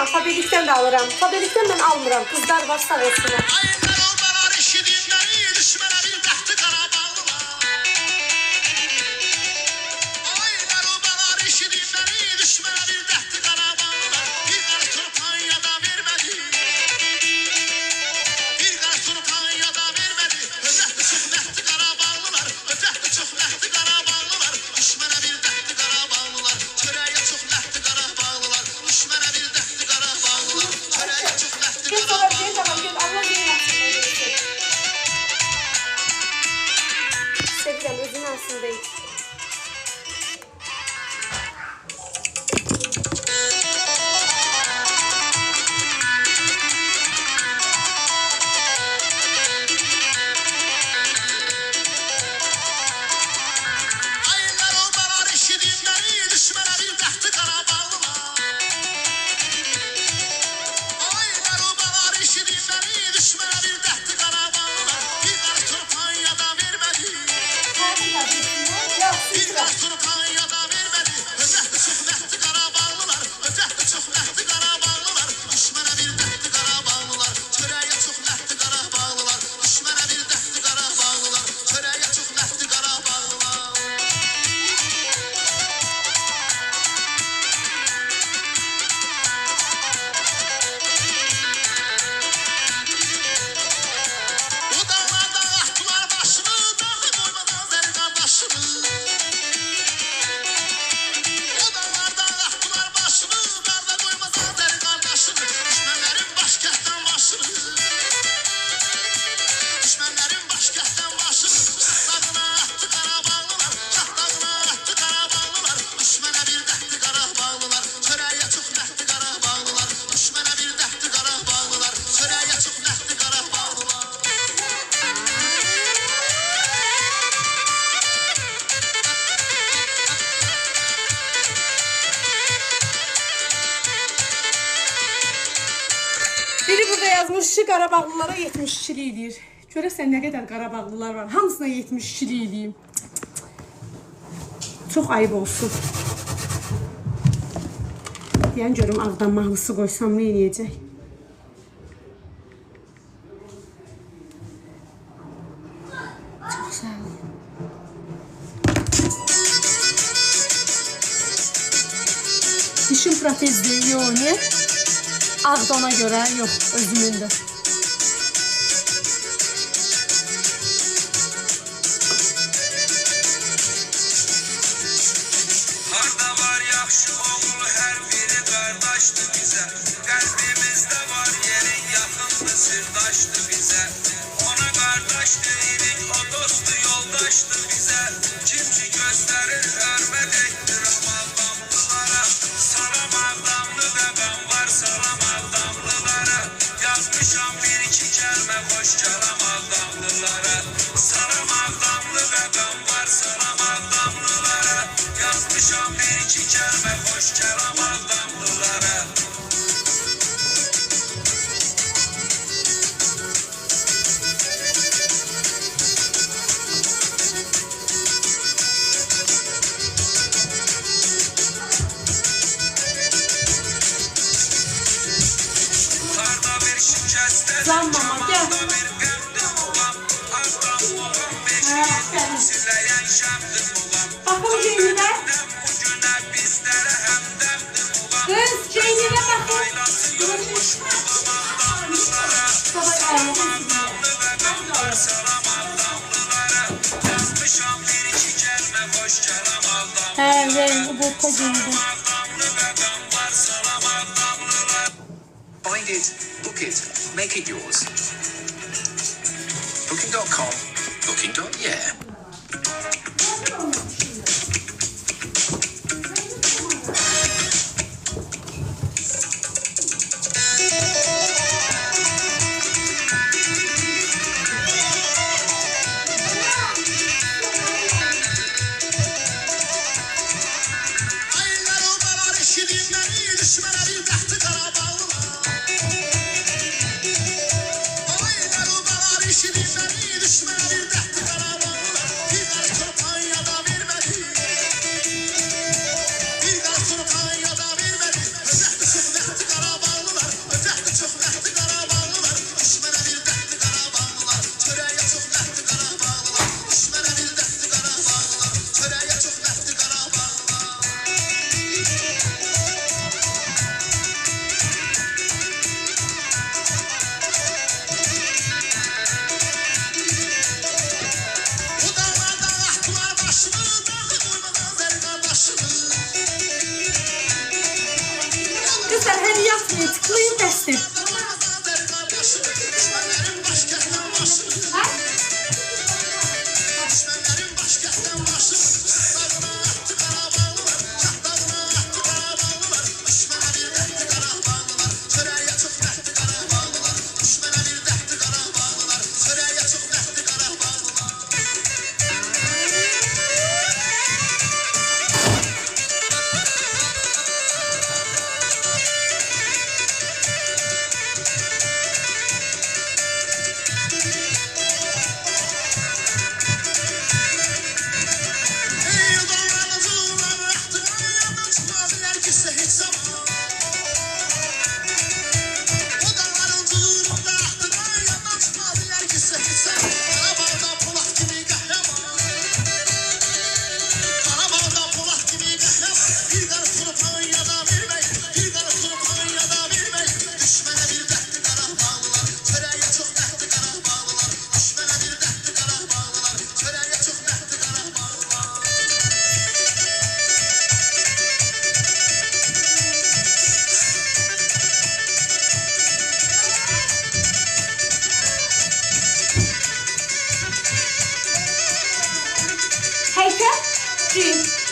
Alfabelikten de alırım. Alfabelikten ben almıram. Kızlar var sağ olsunlar. Sevirəm, özünün aslındayım. Biri burada yazmış ki Qarabağlılara 70-çilik eləyir. Görəsən nə qədər Qarabağlılar var. Hamısına 70-çilik eləyim. Çox ayıb olsun. Deyən görüm ağdan mahnısı qoysam nə eləyəcək? Çox sağ olun. Dişim protezdir, yox ne? Ağdana göre yok, özümün de. Harda var yaxşı oğul, her biri qardaşdı bizə. Qəlbimizdə var yerin yaxındı, sirdaşdı bizə. Ona qardaş deyirik, o dostu yoldaşdı bizə. Kim ki göstərir, hörmət etdir amaldamlılara. Salam aldamlı və qan var, salam aldamlılara. Yazmışam bir iki kəlmə, xoş kəlam aldamlılara. Salam aldamlı və qan var, salam aldamlılara. Yazmışam bir iki kəlmə, xoş kəlam aldamlılara. Harda bir şikəstə, camanda bir qəmdim olam. Ağdan olam, beşiyin siləyən şəmdim olam. Bakın Ceynine. Bugünə bizlərə həmdəmdim olam. Kız Ceynine bakın. Aylası yokmuş olam aldamlılara. Salam aldamlı və qan var, salam aldamlılara. Yazmışam bir iki kəlmə, xoş kəlam aldamlılara. Bu kocaman. Aldamlı və qan var, salam aldamlılara. Find it, book it, make it yours. Booking.com, booking.yeah. Aylar obalar eşidimleri, düşmələri dəxti Qarabağlılar. Aylar obalar eşidimləri, düşmələri dəxti Qarabağlılar. Bir qarış Torpanyada vermədi. Bir qarış Torpanyada vermədi. Höcətli çox dəxti Qarabağlılar. Arkadaşlar hadi yatmayın. Tıklayın destek. Heykel. Cim.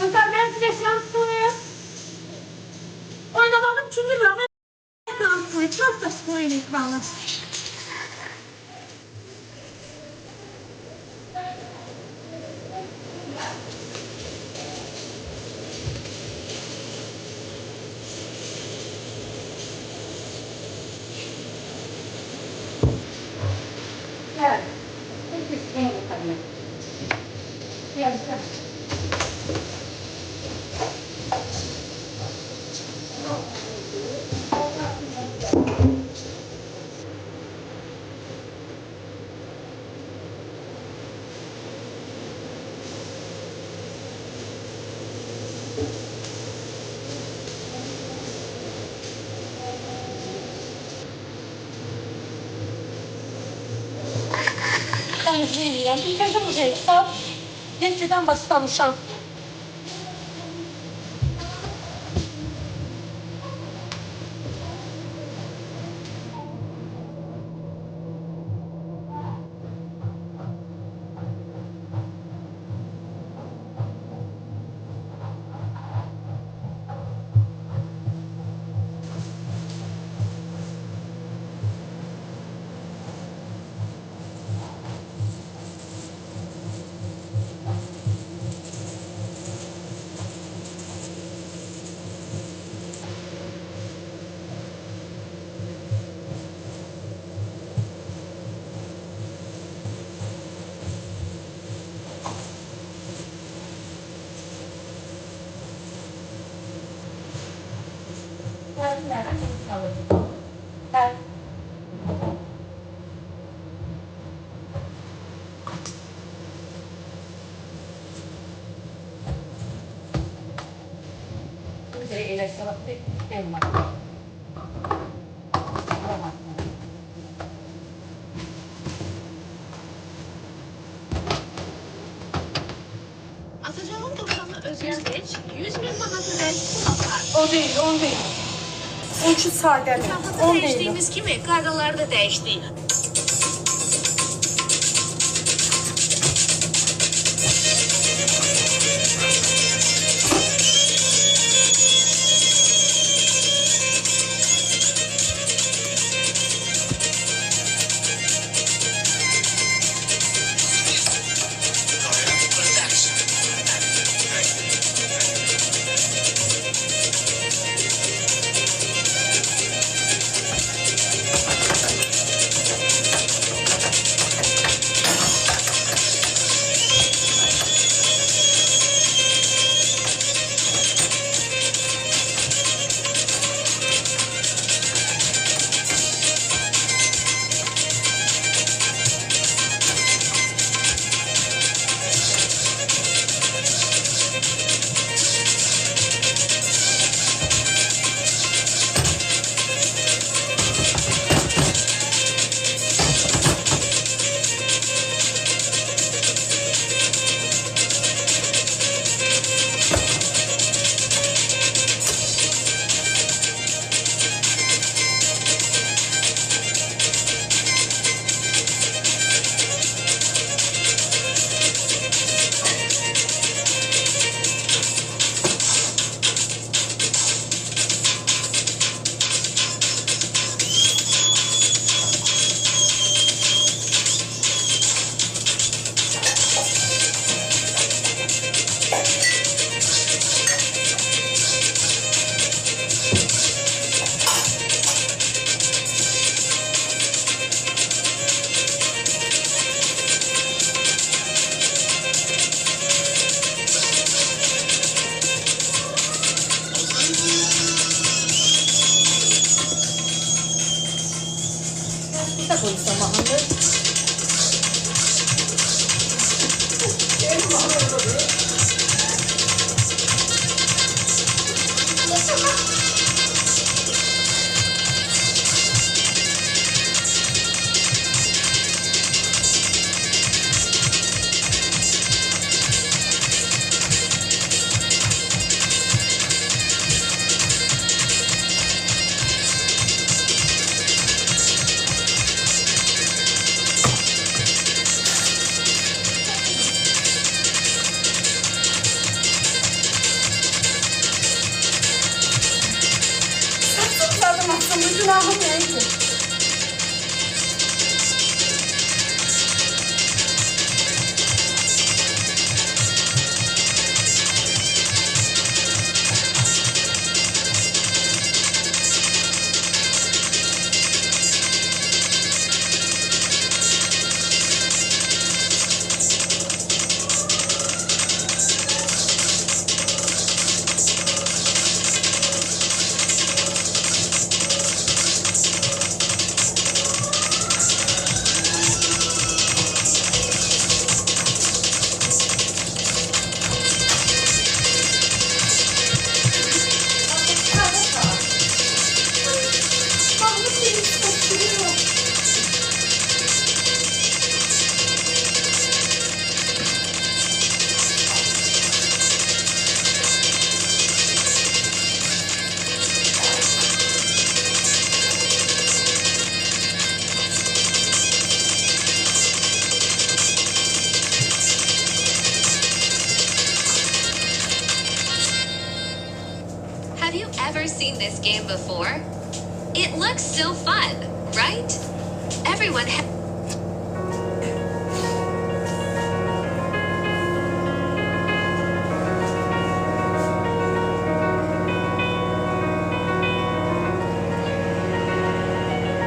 Mesela ben size şanslıyorum. Oynamanın çünkü ben şanslıyım. Çok da söyleyeyim bana. Evet. Peki, yine bakalım. Yazdım. Ben izleyeceğim. Bir kere bu şey. Geceden başlamışım. Atacağım toprağına özgeç, 100 bin manatı versin atar. O değil, on değil. 13 sadədir. Manatı 10 değil. değiştiğimiz kimi qaydaları da değişti. Günahım neydi? Have you ever seen this game before? It looks so fun, right? Everyone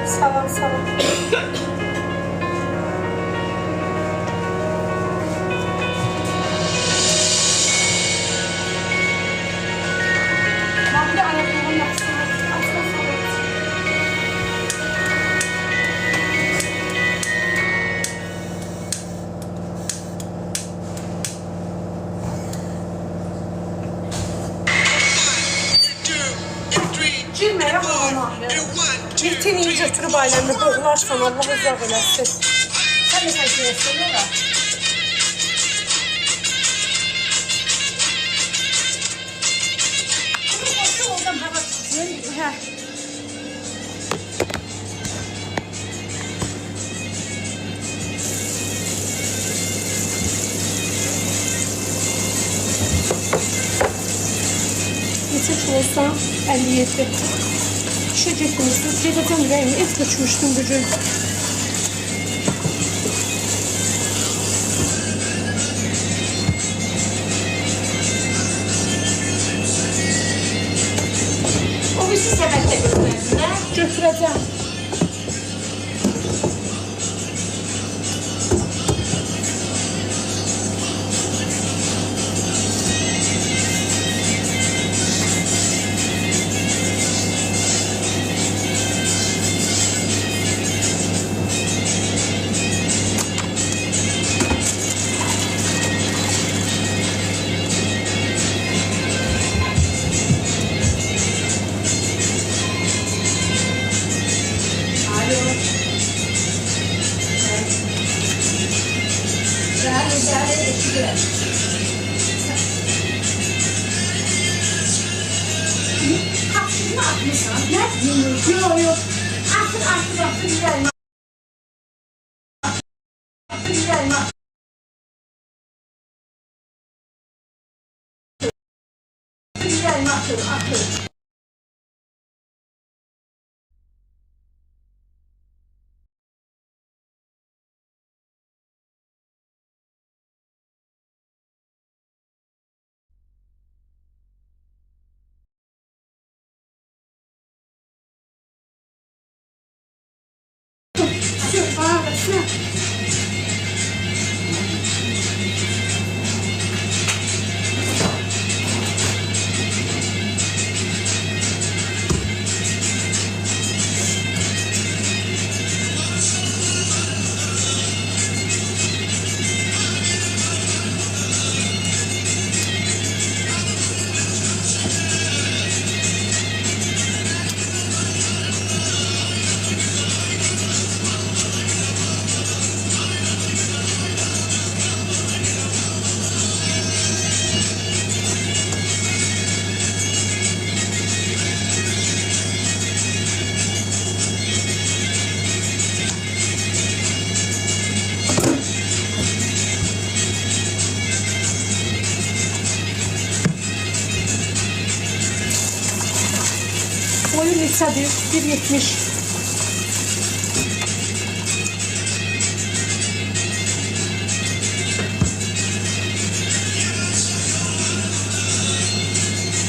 Salam, salam. Ben bir ayakkabımı yapsam. Keniyi götürüb ailəmlə boğularsan, Allah uzaq eləsin. Sən də çəkirəsən ora. Qoşu oradan hava çıxsın. Hə. Neçə kilosan? 57. İşə getmişsin. Gedəcəm ürəyimi. Et götürmüşdüm bugün. O birisi səbətdə götürəsin, hə? Götürəcəm. Kapsülünü atmışsan, nə? Yok, yok. Atın, güzel. Güzel. Güzel, atın. Boyu neçədir? 1.70.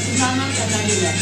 Bunlardan qədərilə.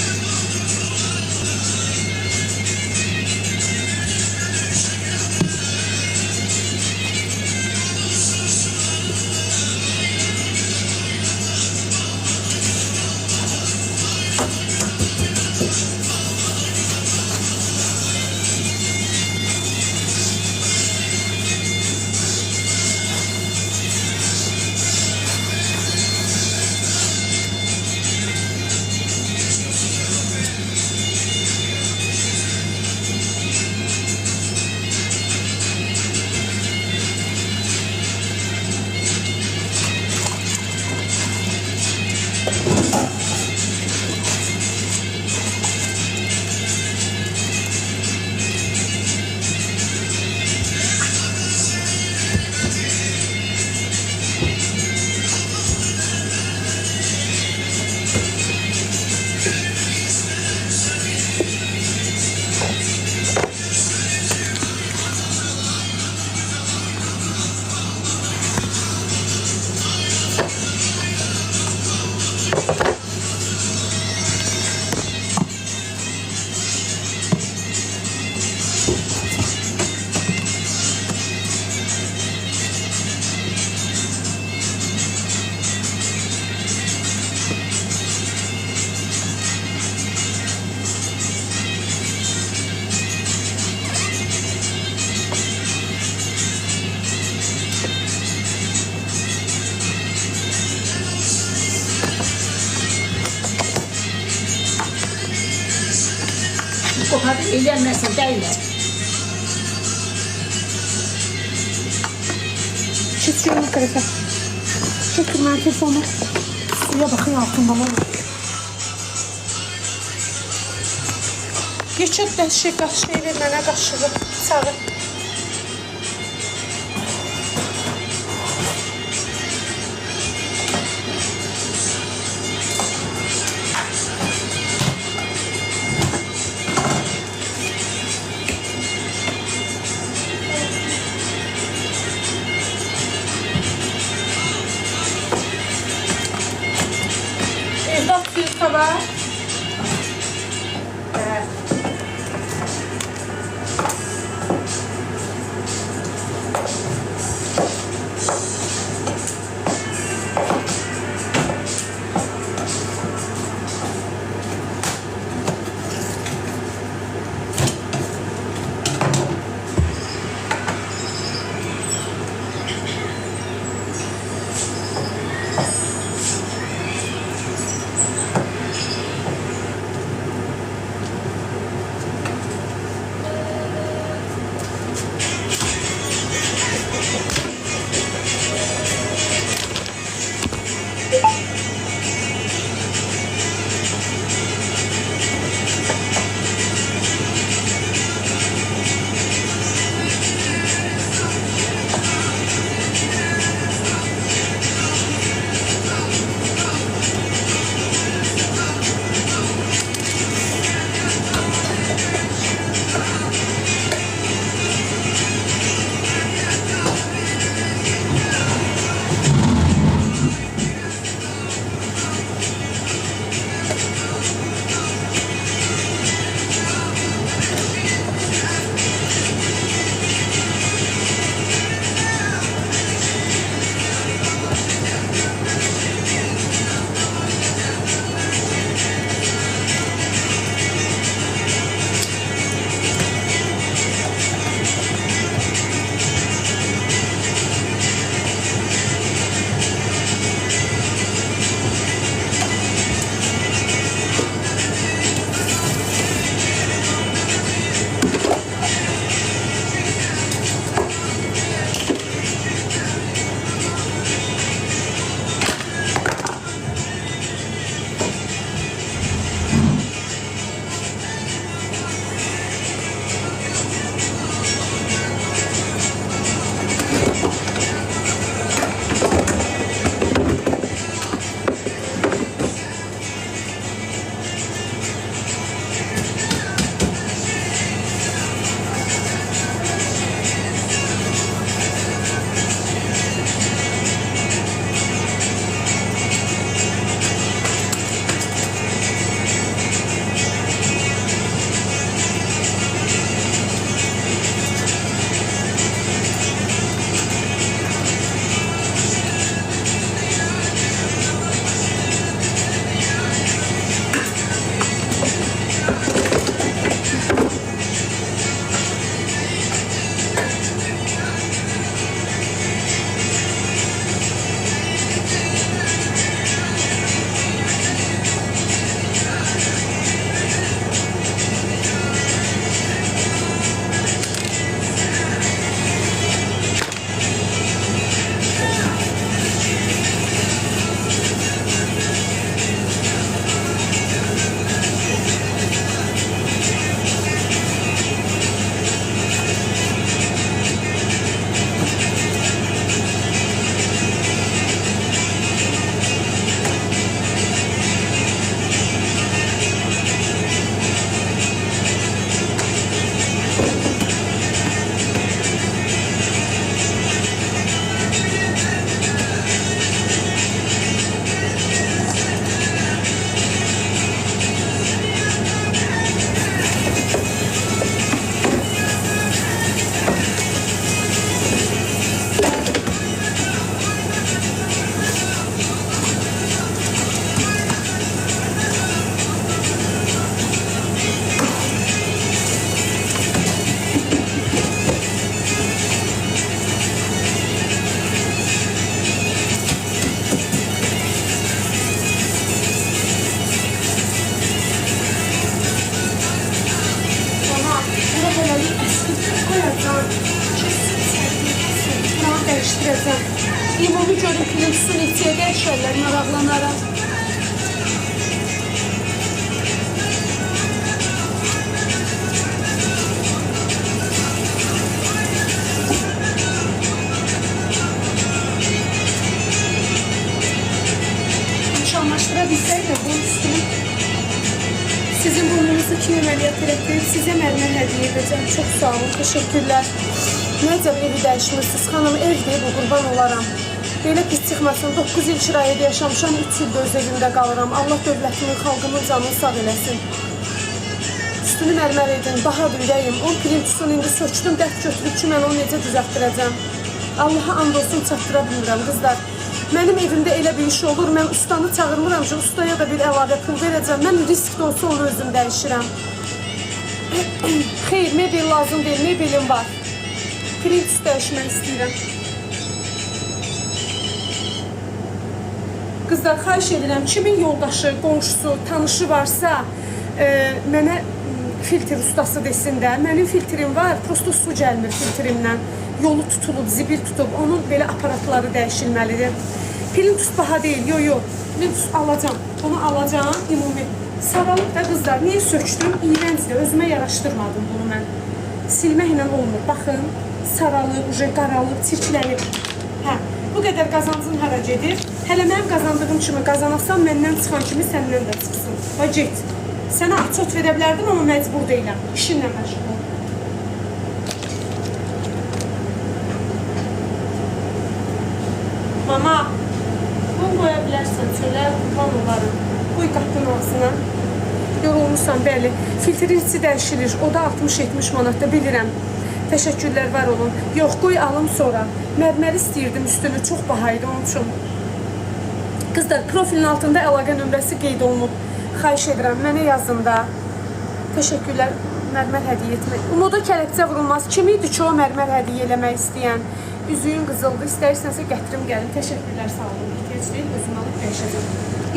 Eğlenməsin, dəyilər. Çiz şunu bu tarafa. Çekil ben telefonu. Suya bakın altında var. Geçit de şey vermene kaşığı. Sağı. Evde atıyor tabağı. dəyişdirəcəm. Ümumi görün plintusu neçəyə dəyişərlər, maraqlanaram. Nişanlaşdıra bilsək də bunun üstünü sizin burnunuzu kim əməliyyat elətdirib, sizə mərmər hədiyyə edəcəm. Çox sağ olun, təşəkkürlər. Nəcəb evi dəyişmirsiniz, xanım, evdir bu, qurban olaram. Belə pis çıxmasın, 9 il kirayədə yaşamışam, 3 ildə öz evimdə qalıram. Allah dövlətimin, xalqımın canını sağ eləsin. Üstünü mərmər edin, bahadır ürəyim. O plintusunu indi söktüm, dərd götürüb ki, mən onu necə düzəltdirəcəm. Allaha and olsun, çatdıra bilmirəm, qızlar. Mənim evimdə elə bir iş olur, mən ustanı çağırmıram ki, ustaya da bir əlavə pul verəcəm. Mən risk də olsa onu özüm dəyişirəm. Xeyr, mebel lazım deyil, mebelim var. Plintus dəyişmək istəyirəm. Qızlar, xahiş edirəm, kimin yoldaşı, qonşusu, tanışı varsa, mənə filtr ustası desin də. Mənim filtrim var, prosto su gəlmir filtrimdən. Yolu tutulub, zibil tutub, onun belə aparatları dəyişilməlidir. Plintus baha deyil, yo. Plintus alacam, onu alacam, ümumi. Saralıb da qızlar, niyə söktüm? İğrəncdir, özümə yaraşdırmadım bunu mən. Silməklə olmur, baxın, saralıb, qaralıb, çirklənib. Hə, bu qədər qazancın hara gedir? Hələ mənim qazandığım kimi qazanasan, məndən çıxan kimi səndən də çıxsın. Və get. Sənə açot verə bilərdim, amma məcbur deyiləm. İşinlə məşğul. Mama, bunu qoya bilərsən çölə, qurban olarım. Qoy qapının ağzına. Yorulmuşsan, bəli. Filtrin içi dəyişilir. O da 60-70 manatda bilirəm. Təşəkkürlər, var olun. Yox, qoy alım sonra. Mərmər istəyirdim üstünü, çox bahaydı onun üçün. Qızlar, profilin altında əlaqə nömrəsi qeyd olunub. Xahiş edirəm, mənə yazın da. Təşəkkürlər, mərmər hədiyyə etmək. Umuda kələpçə vurulmaz. Kim idi ki, o mərmər hədiyyə eləmək istəyən? Üzüyün qızıldı, istəyirsənsə gətirim gəlin. Təşəkkürlər, sağ olun. İhtiyac deyil, özümü alıb dəyişəcəm.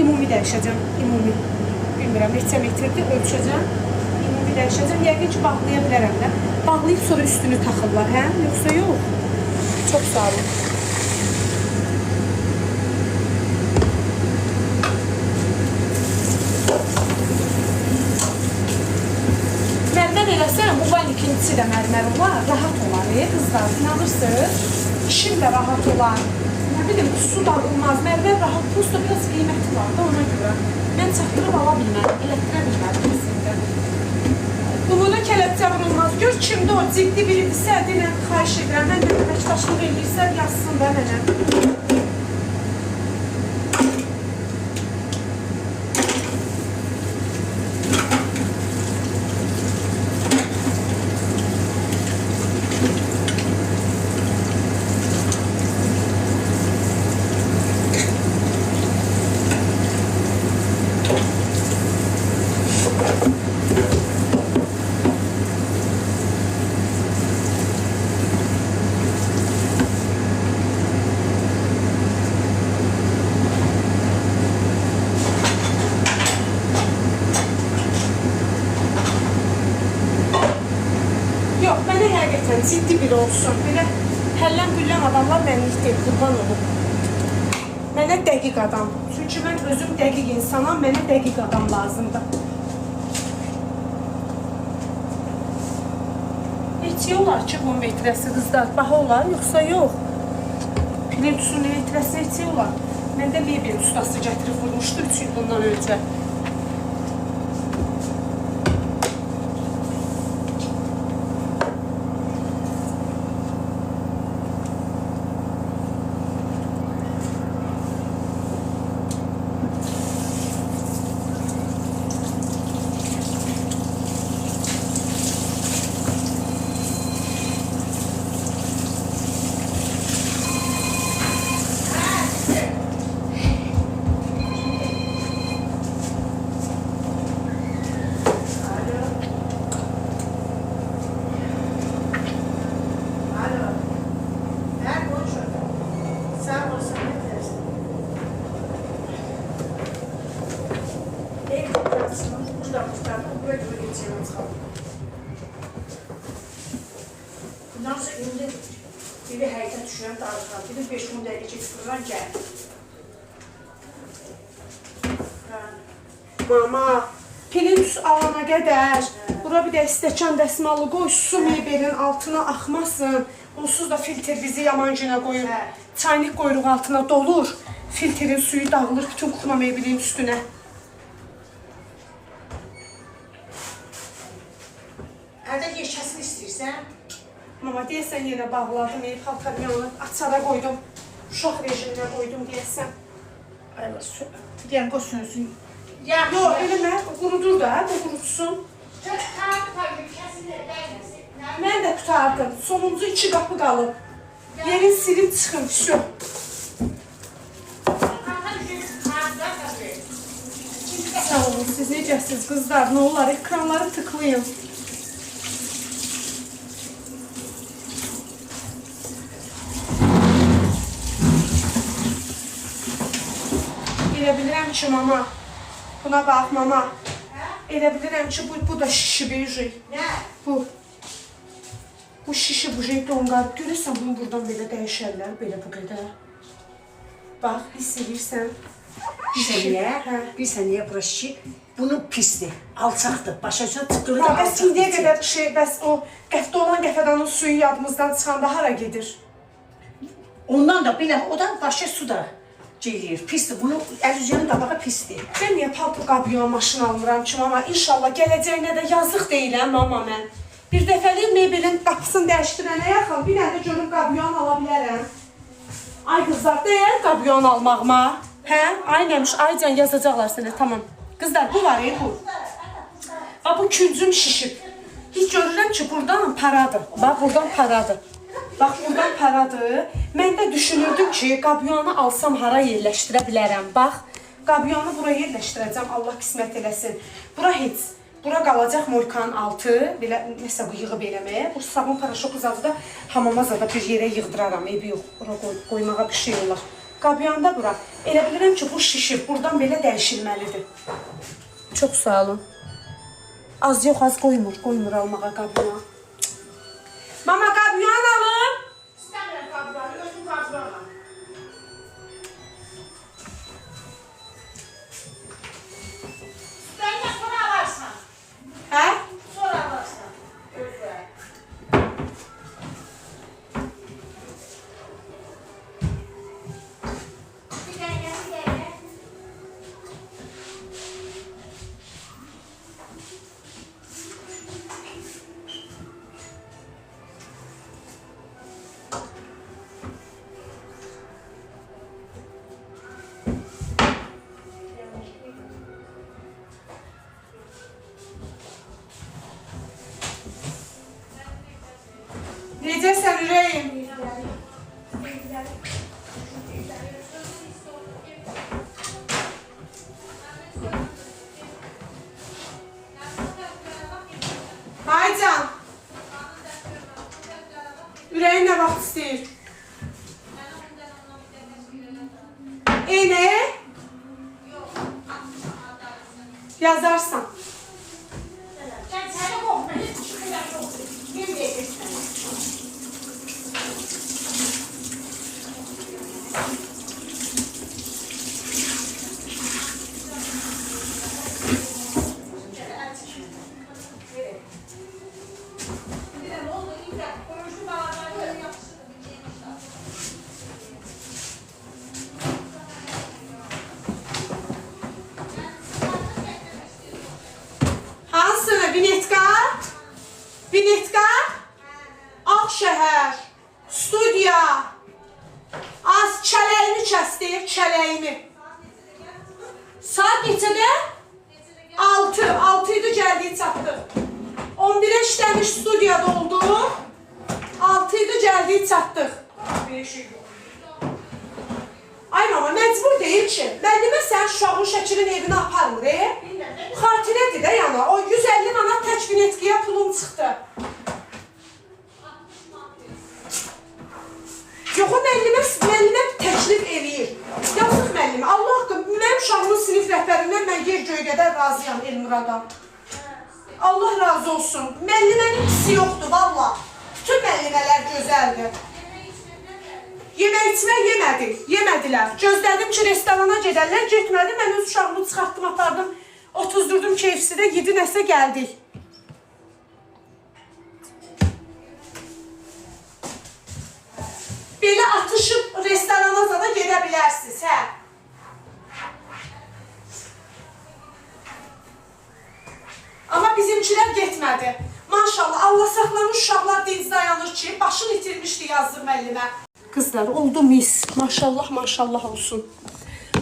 Ümumi dəyişəcəm, ümumi. Bilmirəm, neçə metrdir, ölçəcəm. Ümumi dəyişəcəm. Yəqin ki, bağlaya bilərəm də. Bağlayıb sonra üstünü taxırlar, hə? Yoxsa yox? Çox sağ olun. Mərmər eləsəm, bu valikin içi də mərmər olar, rahat olar, qızlar, inanırsınız, işim də rahat olar. Nə bilim, su da olmaz, mərmər rahat, prosto biraz qiyməti var da ona görə. Mən çatdırıb ala bilmədim, elətdirə bilmədim sizdə. Umuda kələpçə vurulmaz, gör kimdə o ciddi biridirsə, deyilən, xahiş edirəm, mən də əməkdaşlıq edirsə, yazsın da mənə. Yox, mənə həqiqətən ciddi biri olsun. Belə həllən güllən adamlar mənlik deyil, qurban olub. Mənə dəqiq adam. Çünki mən özüm dəqiq insanam, mənə dəqiq adam lazımdır. Neçə olar ki, bu metrəsi qızlar? Baha olar, yoxsa yox? Plintusun metrəsi neçə olar? Məndə mebel ustası gətirib vurmuşdu 3 il bundan öncə. Biri həyətə düşürəm, darıxıram. Biri 5-10 dəqiqə keçirirəm, gəl. Mama, pirinç alana qədər bura bir də stəkan dəsmalı qoy, su mebelin altına axmasın. Onsuz da filtr bizi yaman günə qoyur. Çaynik qoyuruq altına dolur. Filtrin suyu dağılır bütün kuxma mebelin üstünə. Hədə yeşəsini istəyirsən? Mama, deyəsən yenə bağladım, paltarımı açara qoydum. Uşaq rejiminə qoydum deyəsən. Ayla, deyən qoy sönsün. Yox, eləmə, qurudur da, bu qurutsun. Mən də qutardım. Sonuncu 2 qapı qalıb. Yerin silib çıxın, vəsyo. Sağ olun, siz necəsiz qızlar? Nə olar, ekranları tıklayın. Elə bilirəm ki, mama, buna bax, mama. Elə bilirəm ki, bu da şişi bejik. Nə? Bu şişi bu şey donqar. Görürsən, bunu buradan belə dəyişərlər, belə bu qədər. Bax, hiss edirsən. Bilsən niyə bura şişi? Bunun pisdir, alçaqdır, başa üçün tıqılır, Bəs alçaq indiyə içir. qədər bəs o qəfdə olan qəfədanın suyu yadımızdan çıxanda hara gedir? Ondan da biləm, o da başa su da gelir, pisdir. Bunun əl-üzünün qabağı pisdir. Mən niyə palto qabyon maşın almıram ki, mama? İnşallah gələcəyinə də yazıq deyiləm, mama mən. Bir dəfəlik mebelin qapısını dəyişdirənə yaxın, bir dənə də görüm qabyon ala bilərəm. Ay qızlar, dəyər qabyon almağıma? Hə? Ay nəmiş, ay can yazacaqlar sənə, tamam. Qızlar, bu var, bu. Bax, bu küncüm şişib. Hiç görürəm ki, buradan paradır. Bax, buradan paradır. Bax, buradan paradır. Mən də düşünürdüm ki, qabyonu alsam hara yerləşdirə bilərəm. Bax, qabyonu bura yerləşdirəcəm, Allah qismət eləsin. Bura heç. Bura qalacaq moykanın altı, belə nəsə bu yığıb eləməyə. Bu sabun paraşoku zadı da hamama zada bir yerə yığdıraram, eybi yox. Bura qoymağa bir şey olar. Qabyonda bura. Elə bilirəm ki, bu şişib, buradan belə dəyişilməlidir. Çox sağ olun. Az yox, az qoymur almağa qabyon. Mama, qabyon alın. İstəmirəm qabları, özüm qablarla. Bəlkə sonra alarsan. Hə? Sonra alarsan. Özlə. Bir dəqiqə, bir dəqiqə. Necəsən ürəyim? Aycan. Ürəyin nə vaxt istəyir? Ne? Yazarsan. Sən səni qorxma, heç bir şey yoxdur. Kim deyirsən? Hansını? Vinetka? Vinetka? Ağşəhər. Studiya. Az kələyimi kəsdir, kələyimi. Saat neçədə? 6 idi gəldiyi çatdı. 11'e işləmiş studiyada oldu. 6 idi gəldiyi çatdıq. Ay mama, məcbur deyil ki. Müəllimə sən uşağın şəkilin evinə aparmır, Xatirədir də yana. O 150 manat tək vinetkiyə pulum çıxdı. Yox, o müəllimə təklif eləyir. Yazıq müəllimə, Allah haqqı, mənim uşağımın sinif rəhbərindən mən yer göy qədər razıyam Elmiradan. Allah razı olsun. Müəllimənin pisi yoxdur, valla. Bütün müəllimələr gözəldir. yemək içmək yemədilər. Gözlədim ki, restorana gedərlər, getmədi. Mən öz uşağımı çıxartdım, apardım. Otuzdurdum KFC-də, yedi nəsə gəldik. Belə atışıb restorana da gedə bilərsiniz, hə? Amma bizimkilər getmədi. Maşallah, Allah saxlamış uşaqlar dinc dayanır ki, başını itirmişdi yazdır müəllimə. Qızlar, oldu mis. Maşallah, maşallah olsun.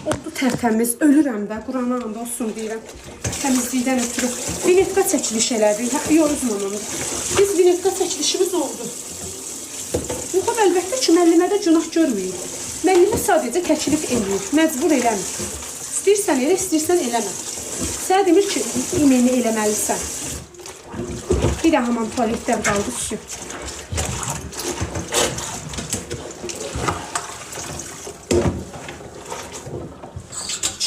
Oldu tərtəmiz. Ölürəm də, Qur'ana and olsun deyirəm. Təmizlikdən ötürü. Vinetka çəkiliş elədik. Yox, özüm biz vinetka çəkilişimiz oldu. Yox, əlbəttə ki, müəllimədə günah görməyib. Müəllimə sadəcə təklif eləyir, məcbur eləmir. İstəyirsən elə, istəyirsən eləmə. Sənə demir ki, imeni eləməlisən. Bir də hamam tualetlər qaldı ki.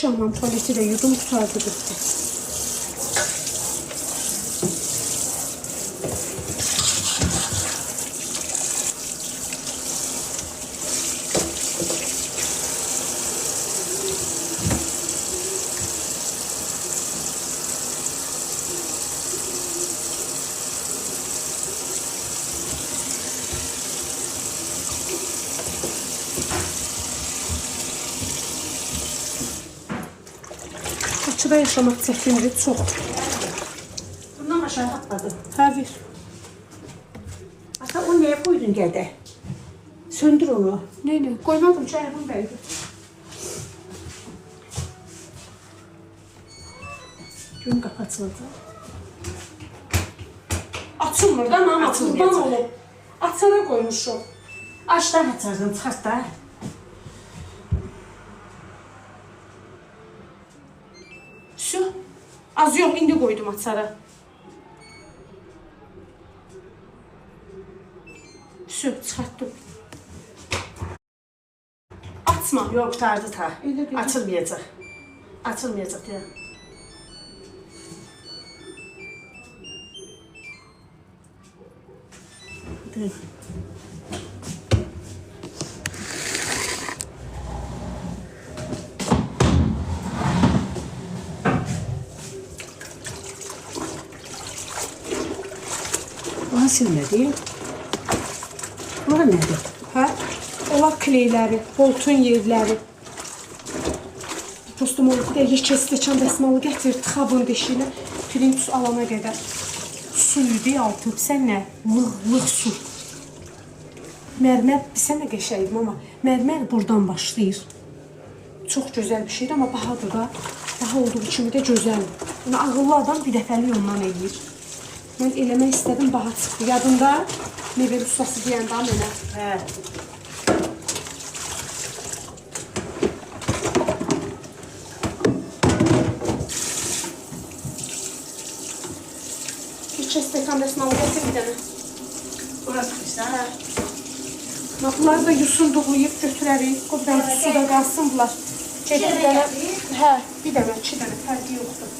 Hamam tuvaleti də yudum tutardı bitti. Bakıda yaşamaq çətindir, çox. Bundan aşağı atladım. Hə, ver. Ata, o neye koydun gədə? Söndür onu. Neylə? Qoymadım ki, ayağım bəydi. Gün qapı açıldı. Açılmır da, mama, Açılmayacaq. qurban olub. Açara qoymuşum. Açdan açardın, çıxart da. Şu, az yox, indi qoydum açara. Şu, çıxartdım. Açma. Yok, qurtardı ta. Elə deyil. Açılmayacaq. Açılmayacaq deyə. Dur. Bana silmədi. Bura nədir? Hə? Onlar kleyləri, boltun yerləri. Prosto molku da yekə stəkan dəsmalı gətir, tıxabın deşiyinə, pirinç alana qədər. Su idi altı, sən nə? Lığ su. Mərmər, sən nə qəşəydim, amma mərmər buradan başlayır. Çox gözəl bir şeydir, amma bahadır da. Baha olduğu kimi də gözəl. Yəni, ağıllı adam bir dəfəlik ondan eləyir. Mən eləmək istədim, baha çıxdı. Yadında mebel ustası deyəndə mənə. Hə. Yekə stəkan dəsmalı gətir bir dənə. Burası qışdan. Hə. Bunları da yusunduqlayıb götürərik. Qodan suda qalsın bunlar. Gedir bir dənə. Hə, bir dənə, iki dənə, fərqi yoxdur.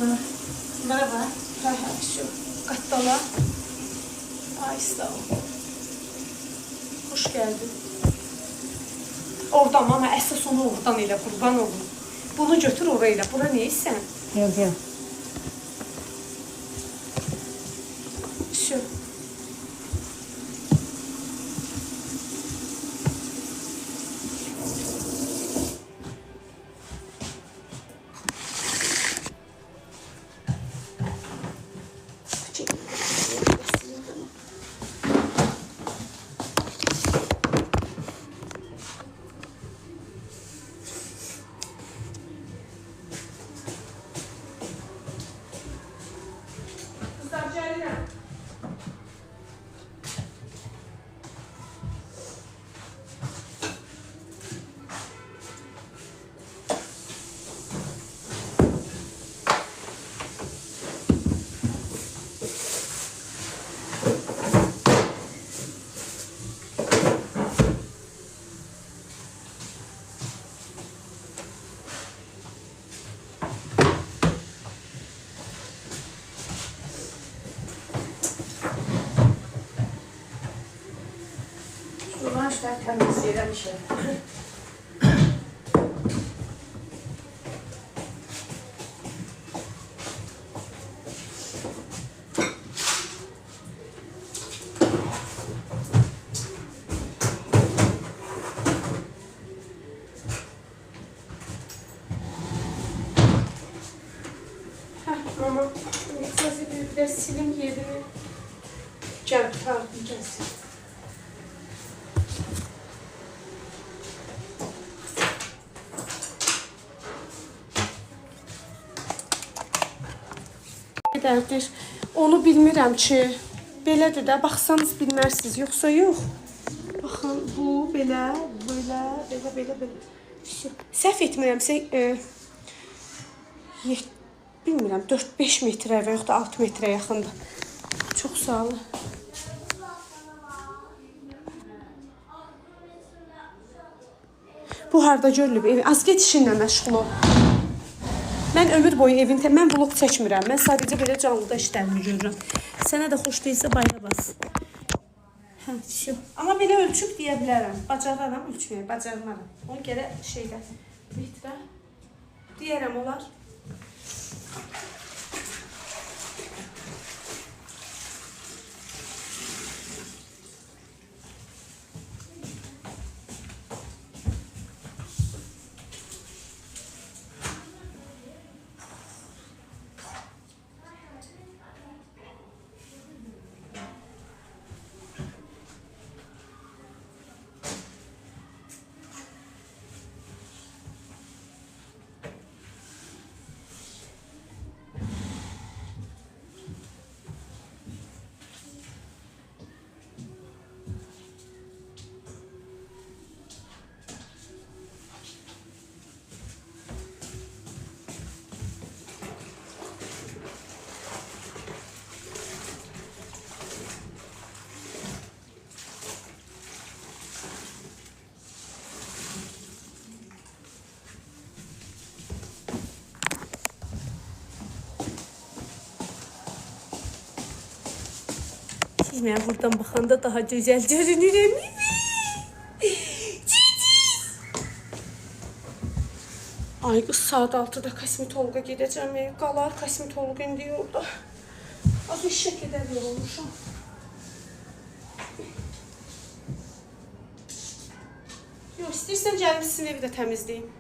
Bunlara bax. Hə, şu qattala. Ayısta ol. Xoş gəldin. Oradan, ama əsas onu oradan elə, qurban olun. Bunu götür orayla. Bura neysən? Gel, gel. Şu. Sən təmizləyirəm işə. Mama, sadece biraz silim yerini. Gel, pardon, gelsin. Qədərdir. Onu bilmirəm ki, belədir də, baxsanız bilmərsiniz, yoxsa yox. Baxın, bu belə, belə. Səhv etmirəmsə, bilmirəm, 4-5 metrə və yoxud da 6 metrə yaxındır. Çox sağ olun. Bu harda görülüb? Az get işinlə məşğul ol. Mən ömür boyu evində, mən vlog çəkmirəm. Mən sadəcə belə canlıda işlərimi görürəm. Sənə də xoş deyilsə bayra bas. Hə, şu. Amma belə ölçüb deyə bilərəm. Bacararam, ölçməyə, bacarmaram. Onu gələ şeydə, metrə deyərəm olar. Siz mən buradan baxanda daha gözəl görünürəm. Ay qız, saat 6-da kosmetologa gedəcəm. Qalar kosmetolog indi yolda. Az işə qədər yorulmuşam. Yox, istəyirsən gəlim sizin evi də təmizləyim.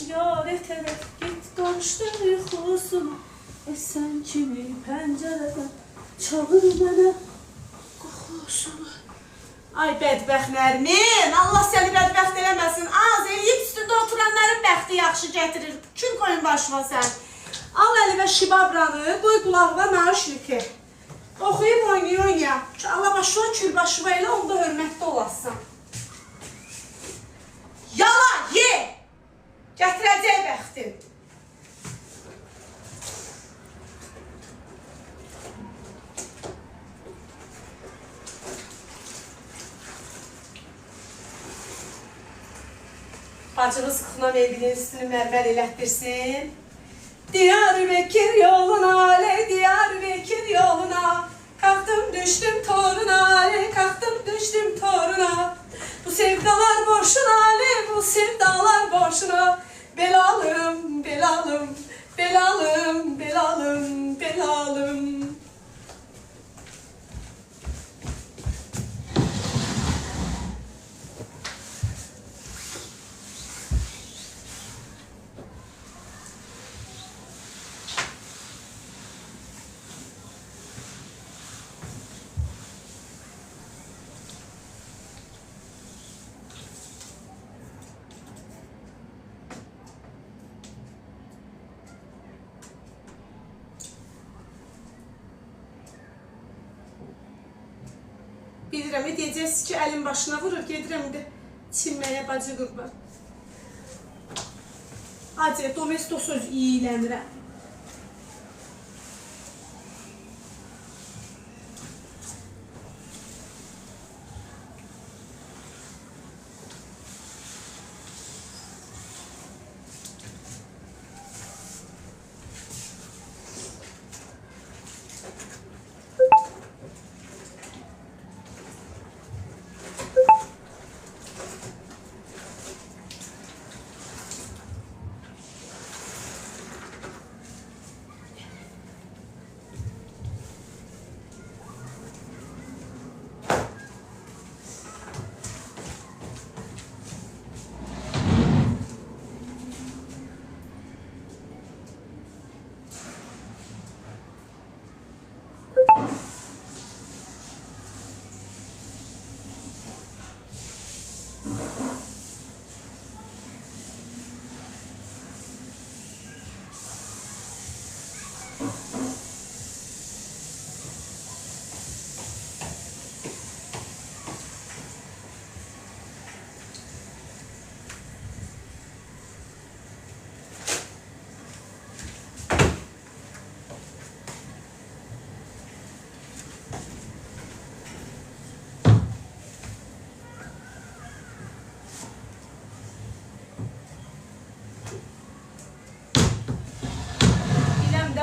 Yar et evet, git qarışdır yuxusunu. Sən kimi pəncərədən çalır mənə qoxusunu. Ay bədbəxtlərimin, Allah səni bədbəxt eləməsin. Az eləyib üstündə oturanların bəxti yaxşı gətirir. Kül qoyun başına sən. Al əli və şibabranı, qoy qulağına naşniki. Oxuyub oynaya. Allah başına kül başına elə, onda hörmətli olasın. Yala, ye! Gətirəcək bəxtin. Bacınız Xınan evinin üstünü mərmər elətdirsin. Diyarbəkir yoluna, Diyarbəkir yoluna. Qalxdım düşdüm toruna, qalxdım düşdüm toruna. Bu sevdalar boşuna, bu sevdalar boşuna. Belalım, belalım, belalım, belalım, belalım. gedirəm. Deyəcəksiniz ki, əlim başına vurur. Gedirəm indi çinməyə bacı qurban. Hadi, domestos söz iyilənirəm.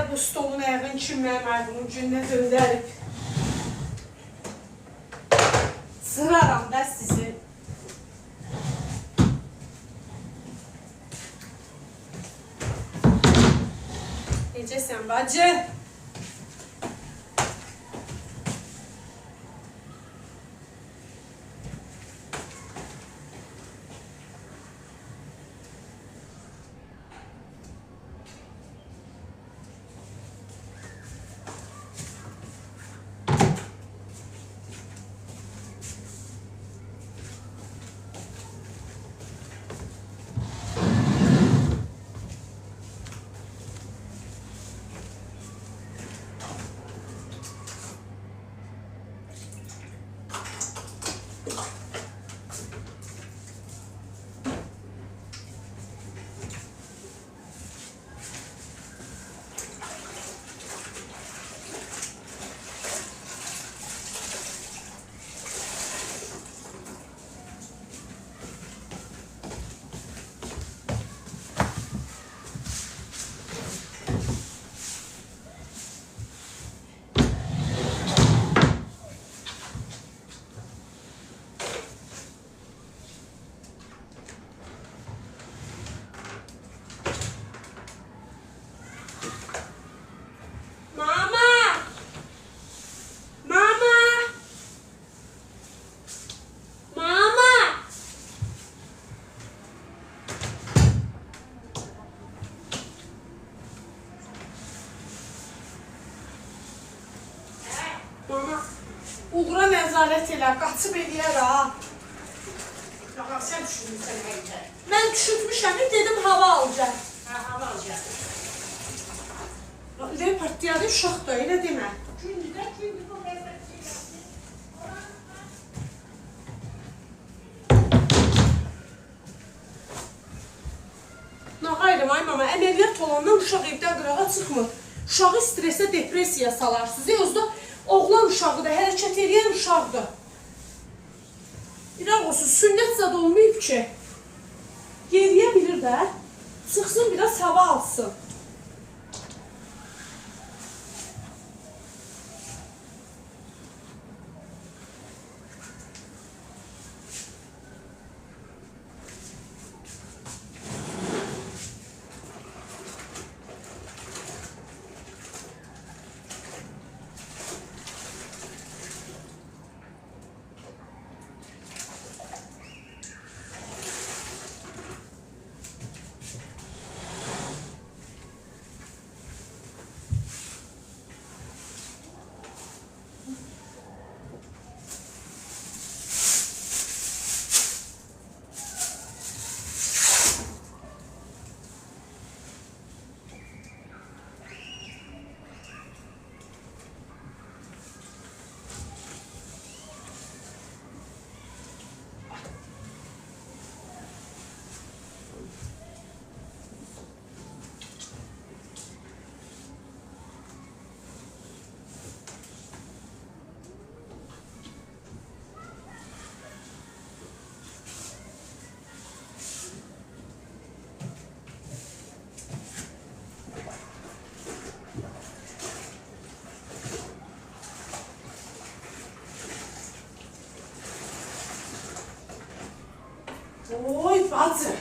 Bu stolun ayağını çinməyə mərdinin gününə döndərib. Sıraram da sizi. Necəsən bacı? Uğura nəzarət elə, qaçıb eləyər ha. Bax, sən düşünürsən həqiqət. Mən düşürtmüşəm, dedim hava alacaq. Hə, hava alacaq. Leopard uşaq da, elə demə. Gündür bu qəzət şeyləsin. Nağayrım, ay mama, əməliyyat olandan uşaq evdən qırağa çıxmır. Uşağı stresə, depresiya salarsınız. Özdə oğlan uşağıdır, hərəkət edən uşaqdır. İraq olsun, sünnət zad olmayıb ki. Geriyə bilir də, çıxsın biraz hava alsın. Oy bacı.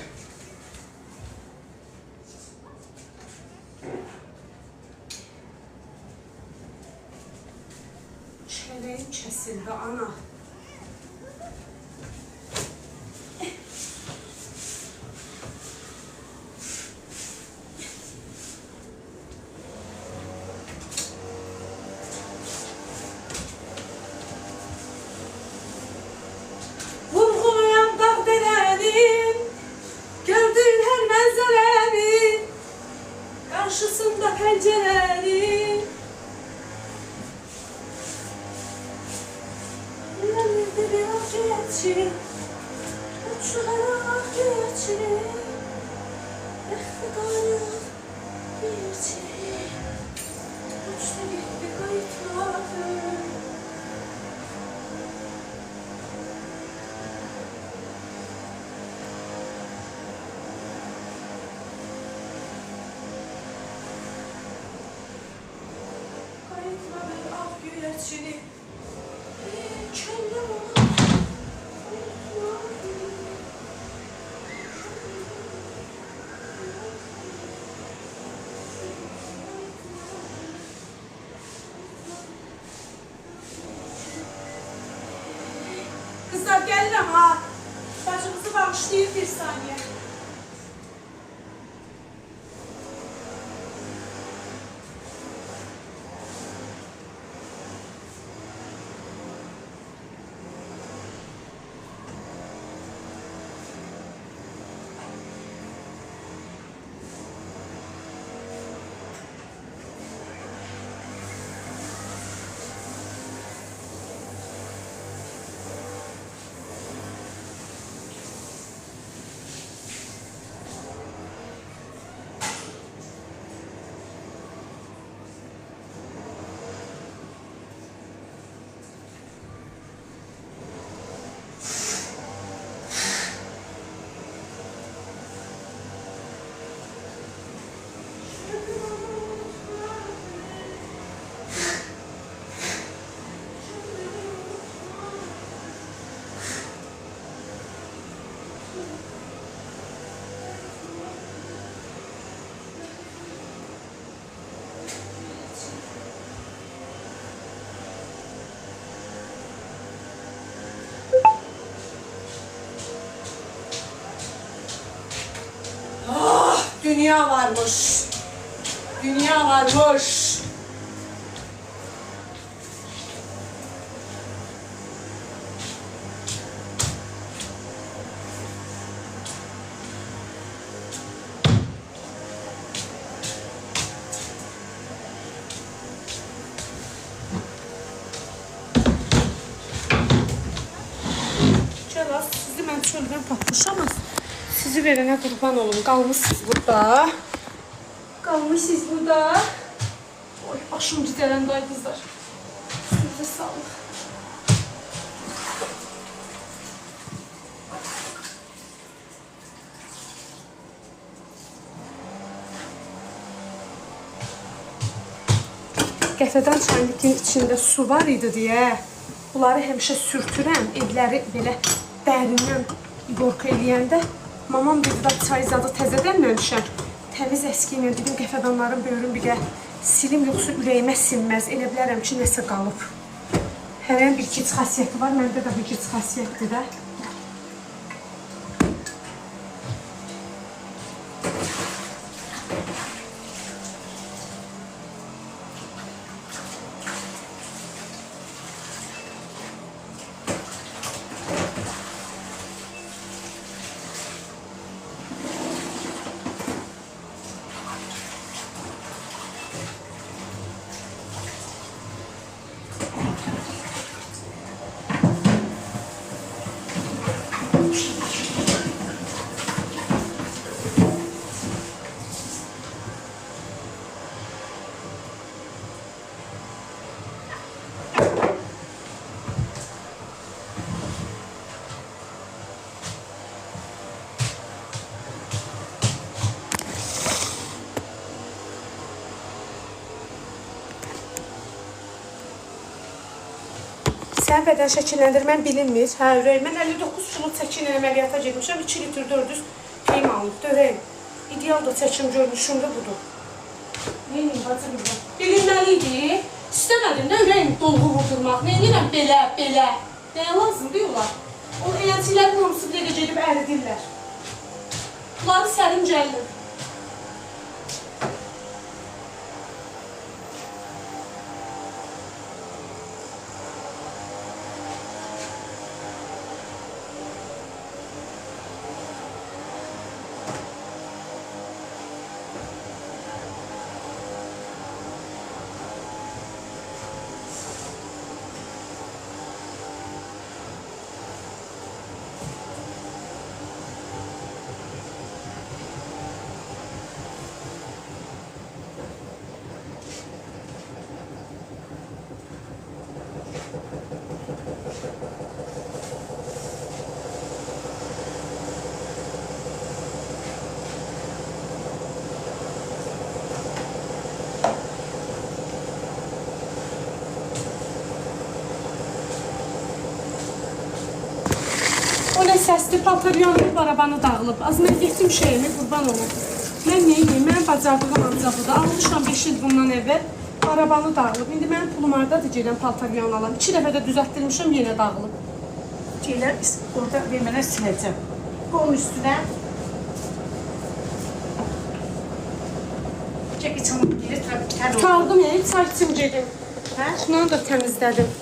Çeleğim kesildi ana. Vurgulayan dağ derenin, gördüğün her manzarenin, karşısında pencerenin. Yanımda bir ah geçir, uçarak geçir, ihtidar geçir, uçta gitti kayıtladı. Kayıtladı ah güneşini, kendim ona Kızlar gelirəm ha. Bacımızı bağışlayır bir saniye. Dünya varmış. Dünya varmış. Celal, sizi mən çöldən tapmışam. Sizi verənə qurban olun. Qalmışsınız burada. Qalmışsınız burada. Oy, başım gidərən day qızlar. Üstünüzə sağlıq. Qəfədən çaynikin içində su var idi deyə bunları həmişə sürtürəm. Evləri belə dərindən qorxu eləyəndə mamam dedi da çay zadı təzədən dönüşəm. Təmiz əski ilə dedim qəfədanların böyrün bir də silim, yoxsa ürəyimə sinməz. Elə bilərəm ki, nəsə qalıb. Hərənin bir gic xasiyyəti var, məndə də bir gic xasiyyətdir də. Sən bədən şəkilləndirmən bilinmir. Hə, ürəyim. Mən 59 kilo çəkin əməliyyata getmişəm. 2 litr 400 peyim alınıb. Ürəyim. İdeal da çəkim görmüşüm də budur. Neyim, bacı burada? Bilinməliydi. İstəmədim də ürəyim dolğu vurdurmaq. Neyirəm belə, belə. Nəyə lazımdır olar? O elçilərin hamısı bir də gedib əridirlər. Bunları sərin gəlir. O nə səsdir, paltaryanın barabanı dağılıb. Az mən getdim şeyimi, qurban olum. Mən neyim, mən bacardığım ancaq budur. Almışam 5 il bundan əvvəl, barabanı dağılıb. İndi mənim pulum hardadır, gələm paltaryan alam. 2 dəfə də düzəltdirmişəm, yenə dağılıb. Şeylər orada vermənə siləcəm. Qoyun üstünə. Çək içini gəlir, tər olur. Qaldım, çay içim gedim. Hə? Şunları da təmizlədim.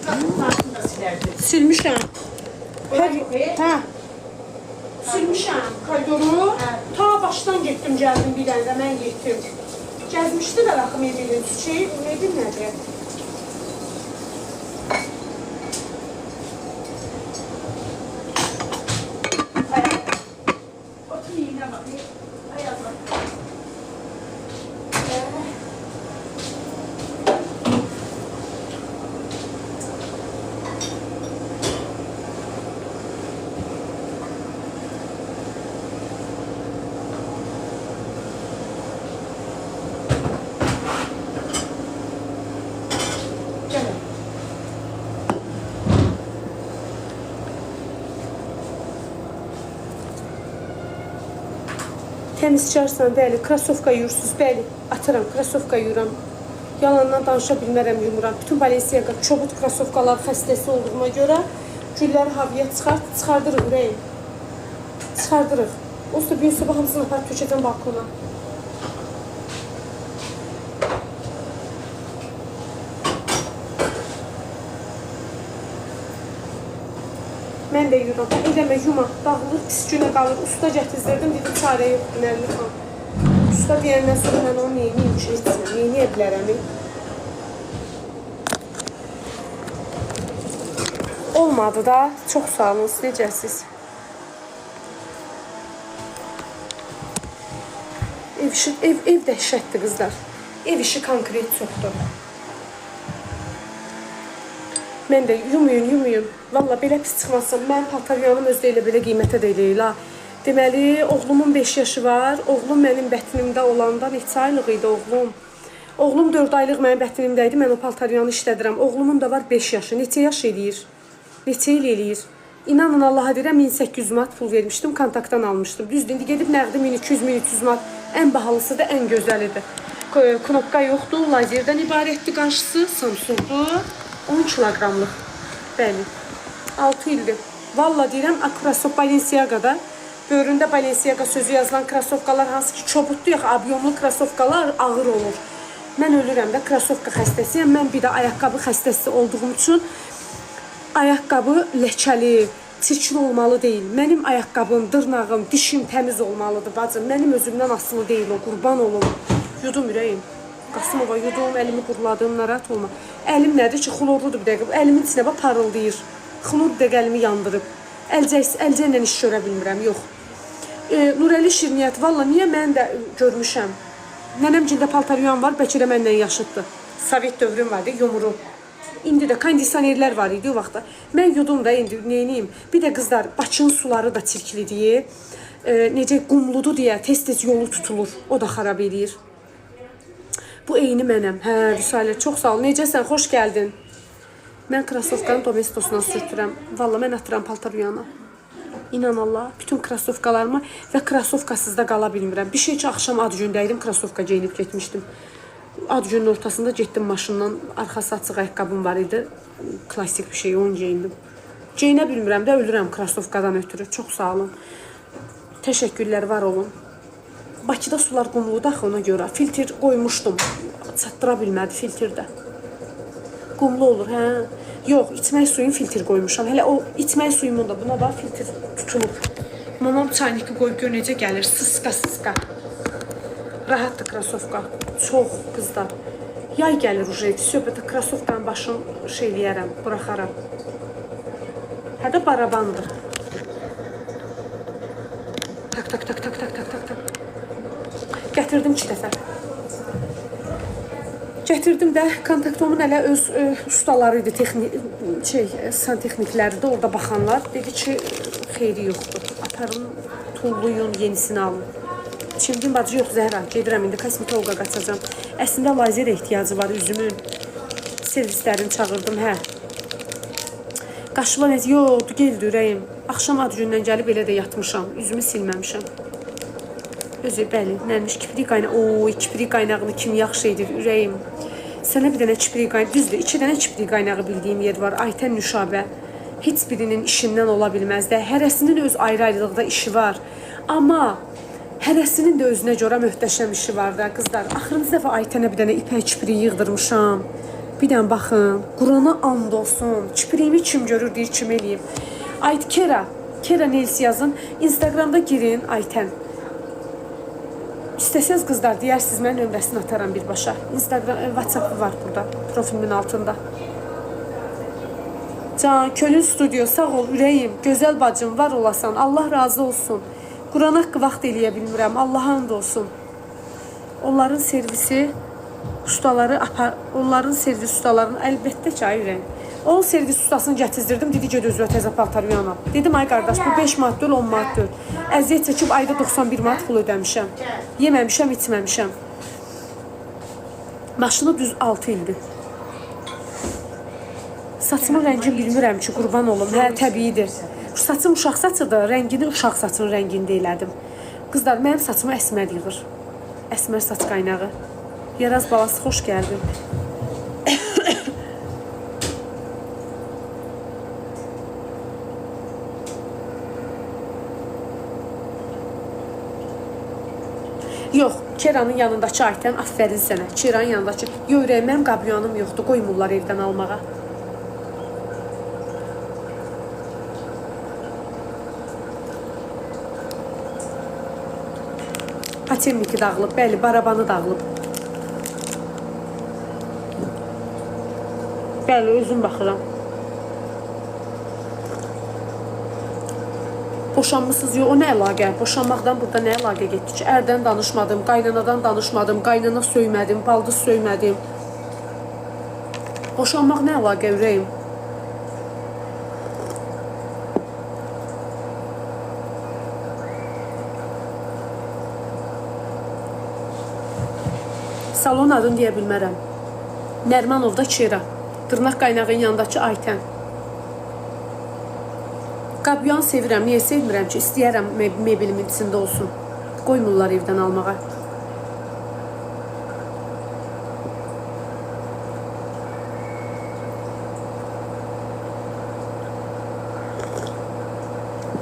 Qartını da silərdi. Silmişəm. Hə. Silmişəm koridoru. Ta başdan getdim, gəldim bir dənə də mən getdim. Gəzmişdilər axı Medilin çiçeği. Medil nədir? Otur yiyinə bax. Ayaz bax. Təmizkarsan, bəli, krasovka yuyursunuz, bəli, atıram, krasovka yuyuram. Yalandan danışa bilmərəm, yumuram. Bütün Balenciaga çobut krasovkalar xəstəsi olduğuma görə gülləri havaya çıxardırıq ürəyim. Çıxardırıq. Olsa bir gün sabah hamısını aparıb tökəcəm balkona. Mən də yuyuram. Eləmə, yuma, dağılır, pis günə qalır. Usta gətirdirdim, dedim, çarə yoxdur, Nərli xan. Usta deyəndən sonra mən onu neyiniyim ki, etsinəm, neyiniyə bilərəm. Olmadı da, çox sağ olun, necəsiz? Ev dəhşətdir, qızlar. Ev işi konkret çoxdur. Mən də yumuyun. Valla belə pis çıxmasın. Mən paltaryanım özdə elə belə qiymətə də eləyil. Deməli, oğlumun 5 yaşı var. Oğlum mənim bətnimdə olanda neçə aylıq idi oğlum? Oğlum 4 aylıq mənim bətnimdə idi. Mən o paltaryanı işlədirəm. Oğlumun da var 5 yaşı. Neçə yaş eləyir? Neçə il eləyir? İnanın Allaha deyirəm, 1800 manat pul vermişdim, kontaktdan almışdım. Düzdür, indi gedib nəqdi 1200-1300 manat. Ən bahalısı da ən gözəlidir. Knopka yoxdur, lazerdən ibarətdir qarşısı. Samsungdur. 10 kiloqramlıq. Bəli. 6 ildir. Valla deyirəm, krasov Balenciaga'da. Böyründə Balenciaga sözü yazılan krasovkalar hansı ki çobuddur, yox, abyomlu krasovkalar ağır olur. Mən ölürəm də krasovka xəstəsiyəm. Mən bir də ayaqqabı xəstəsi olduğum üçün ayaqqabı ləkəli, çirkin olmalı deyil. Mənim ayaqqabım, dırnağım, dişim təmiz olmalıdır bacım. Mənim özümdən asılı deyil o, qurban olum. Yudum ürəyim. Qasımova yudum, əlimi quruladım, narahat olma. Əlim nədir ki, xlorludur bir dəqiqə. Əlimin içinə bax parıldayır. Xlor dəqiqə əlimi yandırıb. Əlcə ilə iş görə bilmirəm, yox. Nurəli Şirniyyət, valla niyə mən də görmüşəm. Nənəmcildə paltaryan var, bəlkə də məndən yaşıddır. Sovet dövrüm vardı, yumru. İndi də kondisionerlər var idi o vaxtda. Mən yudum da indi, neyiniyim? Bir də qızlar, Bakının suları da çirklidir. Necə qumludur deyə tez-tez yolu tutulur. O da xarab eləyir. Bu eyni mənəm. Hə, Rüsalə, çox sağ ol. Necəsən? Xoş gəldin. Mən krasovkanı domestosuna sürtürəm. Valla mən atıram paltar yana. İnan Allah, bütün krasovkalarımı və krasovkasız da qala bilmirəm. Bir şey ki, axşam ad gündəydim, krasovka geyinib getmişdim. Ad günün ortasında getdim maşından, arxası açıq ayaqqabım var idi. Klasik bir şey, onu geyindim. Geyinə bilmirəm də, ölürəm krasovkadan ötürü. Çox sağ olun. Təşəkkürlər, var olun. Bakıda sular qumludur axı ona görə. Filtr qoymuşdum. Çatdıra bilmədi filtrdə. Qumlu olur, hə? Yox, içmək suyun filtr qoymuşam. Hələ o içmək suyumun da buna bax filtr tutulub. Mamam çayniki qoyub gör necə gəlir. Sıska. Rahatdır krasovka. Çox qızlar. Yay gəlir uje. Söhbətə krasovkanın başını şey eləyərəm, buraxaram. Hədə barabandır. Tak. Gətirdim 2 dəfə. Gətirdim də kontaktomun hələ öz ustaları idi, santexnikləri də orada baxanlar. Dedi ki, xeyri yoxdur. Aparın, tulluyun, yenisini alın. Çimdim bacı yox, Zəhra, gedirəm indi kosmetoloqa qaçacam. Əslində lazerə ehtiyacı var üzümün. Servislərini çağırdım, hə. Qaşıma necə, yox, geldi ürəyim. Axşam ad gündən gəlib elə də yatmışam, üzümü silməmişəm. Özü, bəli, nənmiş kiprik qaynağı, kiprik qaynağını kim yaxşı edir, ürəyim. Sənə bir dənə kiprik qaynağı, düzdür, 2 dənə kiprik qaynağı bildiyim yer var, Aytən Nüşabə. Heç birinin işindən ola bilməz də, hərəsinin öz ayrı-ayrılıqda işi var. Amma hərəsinin də özünə görə möhtəşəm işi var da, qızlar. Axırıncı dəfə Aytənə bir dənə ipək kiprik yığdırmışam. Bir dənə baxın, Qurana and olsun, kipriyimi kim görür, deyir, kim eləyib. Ayt Kera Nels yazın, Instagramda girin, Aytən. İstəsəz qızlar, deyərsiniz, mən nömrəsini ataram birbaşa. Instagram, WhatsApp var burada, profilimin altında. Can, Kölün Studio, sağ ol, ürəyim, gözəl bacım, var olasan, Allah razı olsun. Quran haqqı vaxt eləyə bilmirəm, Allaha and olsun. Onların servisi ustalarının əlbəttə ki, ay ürəyim. Onun servis ustasını gətizdirdim, dedi ki, özü təzə paltar uyanam. Dedim, ay qardaş, bu 5 manat deyil, 10 manat deyil. Əziyyət çəkib ayda 91 manat pul ödəmişəm. Yeməmişəm, içməmişəm. Maşını düz 6 ildir. Saçımın rəngini bilmirəm ki, qurban olum. Hə, təbiidir. Saçım uşaq saçıdır, rəngini uşaq saçının rəngində elədim. Qızlar, mənim saçımı əsmər yığır. Əsmər saç qaynağı. Yaraz balası, xoş gəldin. Yox, Keranın yanındakı Aytən, aferin sənə. Keranın yanındakı, yox, ürəyim, mənim qabriyanım yoxdur, qoymurlar evdən almağa. Patemniki dağılıb, bəli, barabanı dağılıb. Bəli, özüm baxıram. Boşanmışsınız, yox, o nə əlaqə? Boşanmaqdan burada nə əlaqə getdi ki? Ərdən danışmadım, qaynanadan danışmadım, qaynana söymədim, baldız söymədim. Boşanmaq nə əlaqə, ürəyim? Salon adını deyə bilmərəm. Nərmanovda Kera. Dırnaq qaynağının yanındakı Aytən. Qabyan sevirəm, niyə sevmirəm ki? İstəyərəm mebilimin içində olsun. Qoymurlar evdən almağa.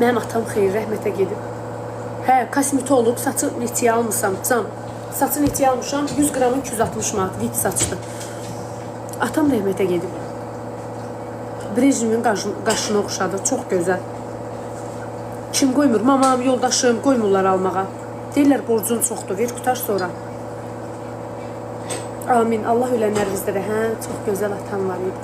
Mənim atam xeyir, rəhmətə gedib. Hə, kosmetolog, saçı netiyə almışam, can. Saçı netiyə almışam, 100 qramın 260 manat, lit saçdı. Atam rəhmətə gedib. Brejnemin qaşını oxşadı, çox gözəl. Kim qoymur? Mamam, yoldaşım qoymurlar almağa. Deyirlər, borcun çoxdur, ver, qutar sonra. Amin, Allah ölənlər bizlərə, hə, çox gözəl atam var idi.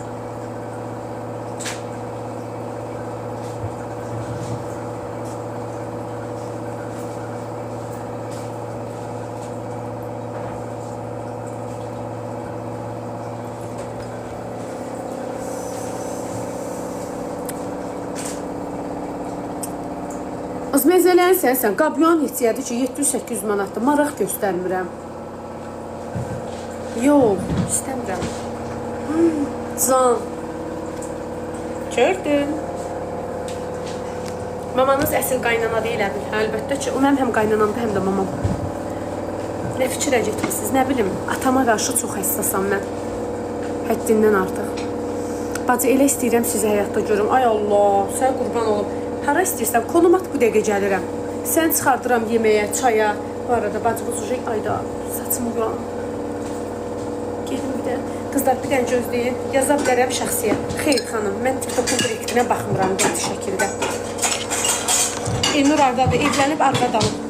Az məzələn sən, qabyan hissiyədir ki, 700-800 manatdır, maraq göstərmirəm. Yox, istəmirəm. Can, Gördün. Mamanız əsl qaynana deyil əbil. Əlbəttə ki, o mənim həm qaynanamdır, həm də mamam. Nə fikrə getmişsiniz, nə bilim, atama qarşı çox həssasam mən. Həddindən artıq. Bacı, elə istəyirəm sizi həyatda görüm. Ay Allah, sən qurban olum. Hara istəyirsən, konum at, bu dəqiqə gəlirəm. Sən çıxardıram yeməyə, çaya. Bu arada bacımız uşaq, ayda, saçımı yoğam. Gedim bir də. Qızlar, bir dənə gözləyin. Yaza bilərəm şəxsiyə. Xeyr xanım, mən TikTok-un direktinə baxmıram bu şəkildə. Elnur ardadır, evlənib arqadan.